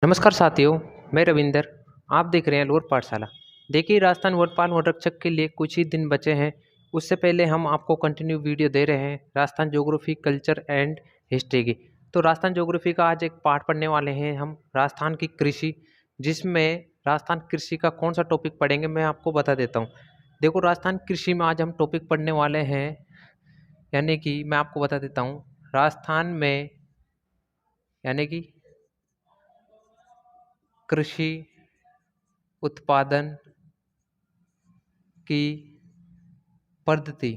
नमस्कार साथियों, मैं रविंदर। आप देख रहे हैं लोर पाठशाला। देखिए, राजस्थान वनपाल वनरक्षक के लिए कुछ ही दिन बचे हैं। उससे पहले हम आपको कंटिन्यू वीडियो दे रहे हैं Rajasthan geography, culture and history की। तो राजस्थान ज्योग्राफी का आज एक पार्ट पढ़ने वाले हैं हम, राजस्थान की कृषि, जिसमें राजस्थान कृषि का कौन सा टॉपिक पढ़ेंगे मैं आपको बता देता हूँ। देखो, राजस्थान कृषि में आज हम टॉपिक पढ़ने वाले हैं, यानी कि मैं आपको बता देता हूँ राजस्थान में, यानी कि कृषि उत्पादन की पद्धति।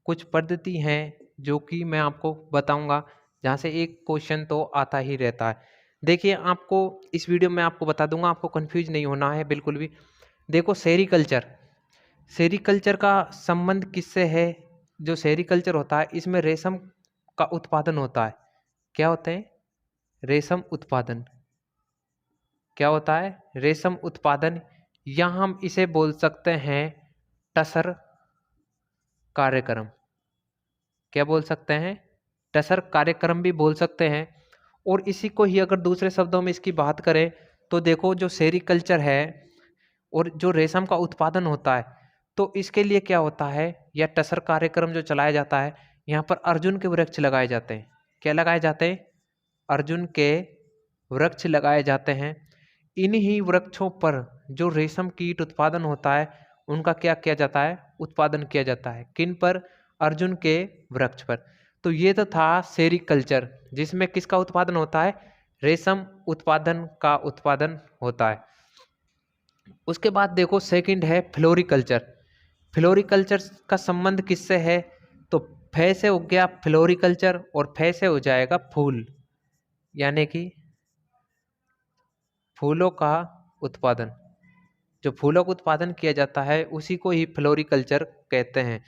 कुछ पद्धति हैं जो कि मैं आपको बताऊंगा, जहाँ से एक क्वेश्चन तो आता ही रहता है। देखिए, आपको इस वीडियो में आपको बता दूंगा, आपको कंफ्यूज नहीं होना है बिल्कुल भी। देखो, सेरीकल्चर, सेरीकल्चर का संबंध किससे है? जो सेरीकल्चर होता है, इसमें रेशम का उत्पादन होता है। क्या होते हैं? रेशम उत्पादन। क्या होता है? रेशम उत्पादन, या हम इसे बोल सकते हैं टसर कार्यक्रम। क्या बोल सकते हैं? टसर कार्यक्रम भी बोल सकते हैं। और इसी को ही अगर दूसरे शब्दों में इसकी बात करें तो देखो, जो सेरीकल्चर है और जो रेशम का उत्पादन होता है, तो इसके लिए क्या होता है, या टसर कार्यक्रम जो चलाया जाता है, यहाँ पर अर्जुन के वृक्ष लगाए जाते हैं। क्या लगाए जाते हैं? अर्जुन के वृक्ष लगाए जाते हैं। इन्हीं वृक्षों पर जो रेशम कीट उत्पादन होता है, उनका क्या किया जाता है? उत्पादन किया जाता है। किन पर? अर्जुन के वृक्ष पर। तो ये तो था सेरीकल्चर, जिसमें किसका उत्पादन होता है? रेशम उत्पादन का उत्पादन होता है। उसके बाद देखो, सेकंड है फ्लोरिकल्चर। फ्लोरिकल्चर का संबंध किससे है? तो फे से हो गया फ्लोरिकल्चर, और फे से हो जाएगा फूल, यानी कि फूलों का उत्पादन। जो फूलों का उत्पादन किया जाता है उसी को ही फ्लोरिकल्चर कहते हैं।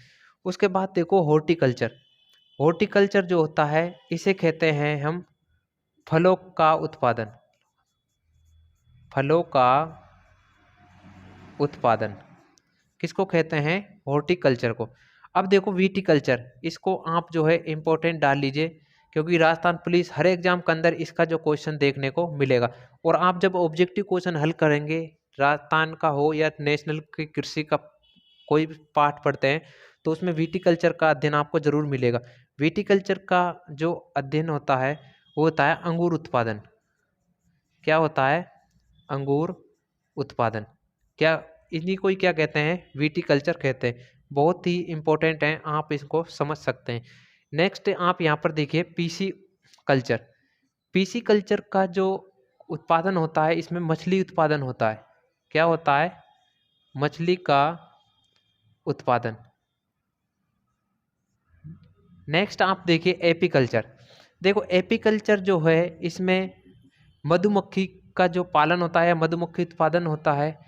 उसके बाद देखो, हॉर्टिकल्चर। हॉर्टिकल्चर जो होता है, इसे कहते हैं हम फलों का उत्पादन। फलों का उत्पादन किसको कहते हैं? हॉर्टिकल्चर को। अब देखो, विटिकल्चर, इसको आप जो है इंपॉर्टेंट डाल लीजिए, क्योंकि राजस्थान पुलिस हर एग्जाम के अंदर इसका जो क्वेश्चन देखने को मिलेगा। और आप जब ऑब्जेक्टिव क्वेश्चन हल करेंगे, राजस्थान का हो या नेशनल की कृषि का कोई भी पाठ पढ़ते हैं, तो उसमें विटिकल्चर का अध्ययन आपको जरूर मिलेगा। विटिकल्चर का जो अध्ययन होता है वो होता है अंगूर उत्पादन। क्या होता है? अंगूर उत्पादन। क्या इन्हीं को ही क्या कहते हैं? विटिकल्चर कहते हैं। बहुत ही इंपॉर्टेंट है, आप इसको समझ सकते हैं। नेक्स्ट आप यहाँ पर देखिए, पीसी कल्चर। पीसी कल्चर का जो उत्पादन होता है, इसमें मछली उत्पादन होता है। क्या होता है? मछली का उत्पादन। नेक्स्ट आप देखिए, एपीकल्चर। देखो, एपीकल्चर जो है, इसमें मधुमक्खी का जो पालन होता है, मधुमक्खी उत्पादन होता है,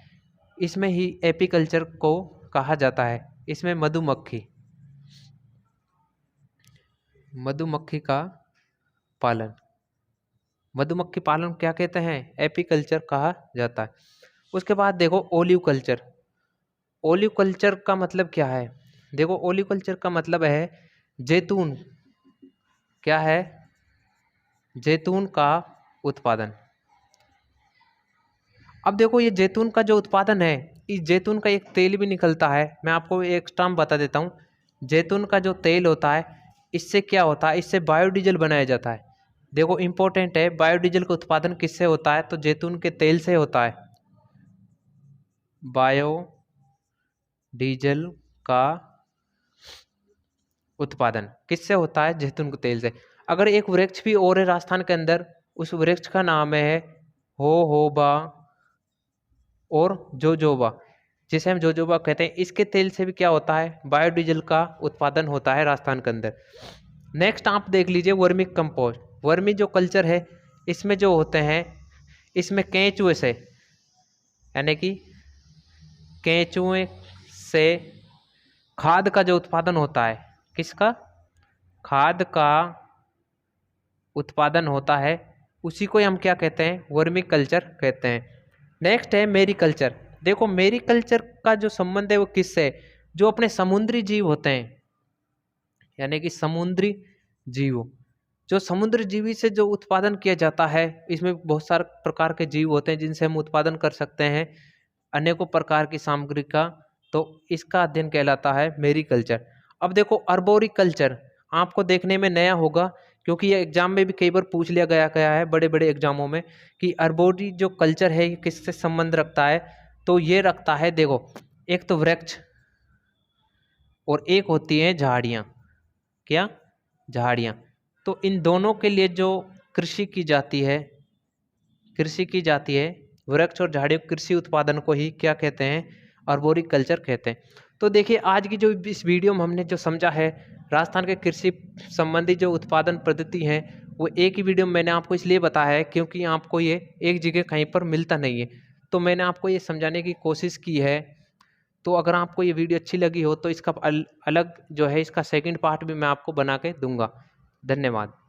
इसमें ही एपीकल्चर को कहा जाता है। इसमें मधुमक्खी, मधुमक्खी का पालन, मधुमक्खी पालन क्या कहते हैं? एपीकल्चर कहा जाता है। उसके बाद देखो, ओलिव कल्चर। ओलिव कल्चर का मतलब क्या है? देखो, ओलिव कल्चर का मतलब है जैतून। क्या है? जैतून का उत्पादन। अब देखो, ये जैतून का जो उत्पादन है, इस जैतून का एक तेल भी निकलता है। मैं आपको एक टर्म बता देता हूँ। जैतून का जो तेल होता है, इससे क्या होता है? इससे बायोडीजल बनाया जाता है। देखो, इंपॉर्टेंट है, बायोडीजल का उत्पादन किससे होता है? तो जैतून के तेल से होता है। बायोडीजल का उत्पादन किससे होता है? जैतून के तेल से। अगर एक वृक्ष भी और है राजस्थान के अंदर, उस वृक्ष का नाम है होबा और जोजोबा, जिसे हम जोजोबा कहते हैं। इसके तेल से भी क्या होता है? बायोडीजल का उत्पादन होता है राजस्थान के अंदर। नेक्स्ट आप देख लीजिए, वर्मी कंपोस्ट। वर्मी जो कल्चर है, इसमें जो होते हैं, इसमें केंचुए से, यानी कि केंचुए से खाद का जो उत्पादन होता है, किसका? खाद का उत्पादन होता है, उसी को हम क्या कहते हैं? वर्मी कल्चर कहते हैं। नेक्स्ट है मेरी कल्चर। देखो, मेरी कल्चर का जो संबंध है वो किससे है? जो अपने समुद्री जीव होते हैं, यानी कि समुद्री जीव, जो समुद्र जीवी से जो उत्पादन किया जाता है, इसमें बहुत सारे प्रकार के जीव होते हैं जिनसे हम उत्पादन कर सकते हैं अनेकों प्रकार की सामग्री का, तो इसका अध्ययन कहलाता है मेरिकल्चर। अब देखो अर्बोरिकल्चर आपको देखने में नया होगा, क्योंकि ये एग्जाम में भी कई बार पूछ लिया गया है बड़े बड़े एग्जामों में कि अर्बोरी जो कल्चर है ये किससे संबंध रखता है। तो ये रखता है, देखो एक तो वृक्ष और एक होती है झाड़ियाँ। क्या? झाड़ियाँ। तो इन दोनों के लिए जो कृषि की जाती है, वृक्ष और झाड़ियों कृषि उत्पादन को ही क्या कहते हैं? अर्बोरिकल्चर कहते हैं। तो देखिए आज की जो इस वीडियो में हमने जो समझा है राजस्थान के कृषि संबंधी जो उत्पादन पद्धति है, वो एक ही वीडियो में मैंने आपको इसलिए बताया है क्योंकि आपको ये एक जगह कहीं पर मिलता नहीं है। तो मैंने आपको ये समझाने की कोशिश की है। तो अगर आपको ये वीडियो अच्छी लगी हो तो इसका अलग जो है इसका सेकंड पार्ट भी मैं आपको बना के दूंगा। धन्यवाद।